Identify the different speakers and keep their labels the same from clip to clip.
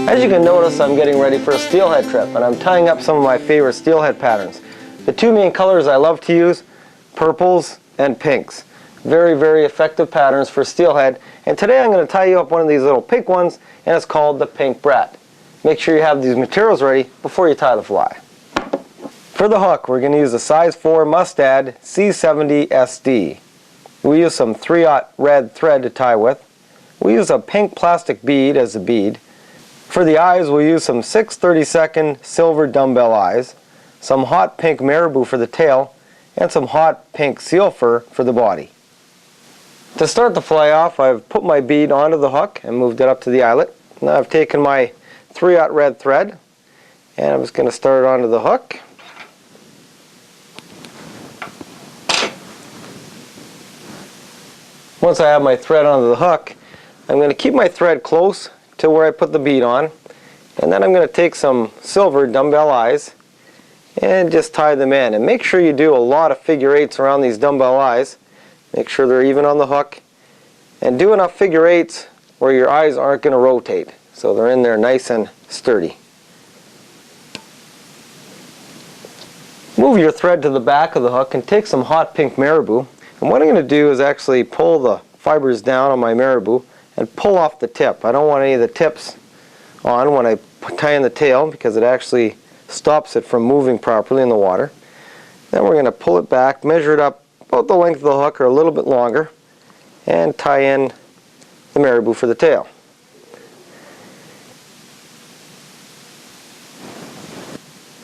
Speaker 1: As you can notice, I'm getting ready for a steelhead trip, and I'm tying up some of my favorite steelhead patterns. The two main colors I love to use, purples and pinks. Very, very effective patterns for steelhead. And today I'm going to tie you up one of these little pink ones, and it's called the Pink Brat. Make sure you have these materials ready before you tie the fly. For the hook, we're going to use a size 4 Mustad C70 SD. We use some 3/0 red thread to tie with. We use a pink plastic bead as a bead. For the eyes, we'll use some 6/32 silver dumbbell eyes, some hot pink marabou for the tail, and some hot pink seal fur for the body. To start the fly off, I've put my bead onto the hook and moved it up to the eyelet. Now I've taken my 3/0 red thread, and I'm just going to start it onto the hook. Once I have my thread onto the hook, I'm going to keep my thread close to where I put the bead on, and then I'm going to take some silver dumbbell eyes and just tie them in. And make sure you do a lot of figure eights around these dumbbell eyes. Make sure they're even on the hook, and do enough figure eights where your eyes aren't going to rotate, so they're in there nice and sturdy. Move your thread to the back of the hook and take some hot pink marabou. And what I'm going to do is actually pull the fibers down on my marabou and pull off the tip. I don't want any of the tips on when I tie in the tail, because it actually stops it from moving properly in the water. Then we're going to pull it back, measure it up about the length of the hook or a little bit longer, and tie in the marabou for the tail.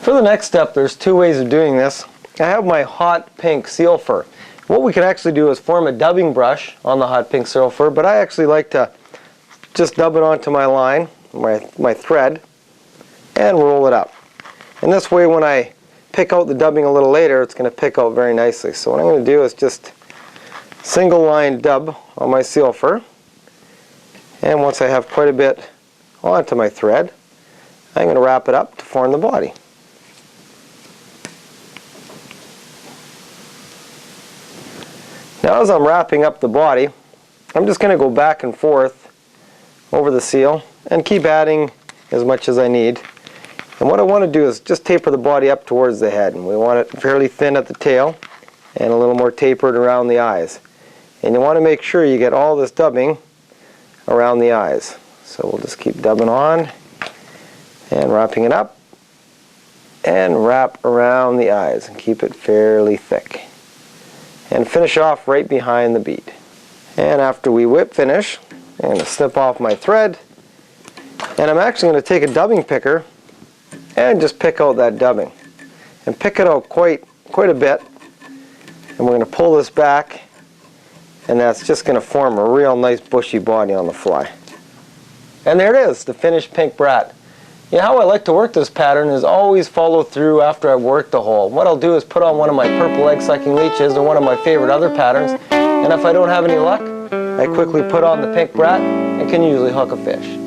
Speaker 1: For the next step, there's two ways of doing this. I have my hot pink seal fur. What we can actually do is form a dubbing brush on the hot pink seal fur, but I actually like to just dub it onto my line, my thread, and roll it up. And this way, when I pick out the dubbing a little later, it's going to pick out very nicely. So what I'm going to do is just single line dub on my seal fur, and once I have quite a bit onto my thread, I'm going to wrap it up to form the body. Now as I'm wrapping up the body, I'm just going to go back and forth over the seal and keep adding as much as I need. And what I want to do is just taper the body up towards the head, and we want it fairly thin at the tail and a little more tapered around the eyes. And you want to make sure you get all this dubbing around the eyes. So we'll just keep dubbing on and wrapping it up and wrap around the eyes and keep it fairly thick. And finish off right behind the bead. And after we whip finish, I'm going to snip off my thread, and I'm actually going to take a dubbing picker and just pick out that dubbing. And pick it out quite a bit. And we're going to pull this back, and that's just going to form a real nice bushy body on the fly. And there it is, the finished Pink Brat. You know, how I like to work this pattern is always follow through after I've worked the hole. What I'll do is put on one of my purple egg-sucking leeches or one of my favorite other patterns, and if I don't have any luck, I quickly put on the Pink Brat and can usually hook a fish.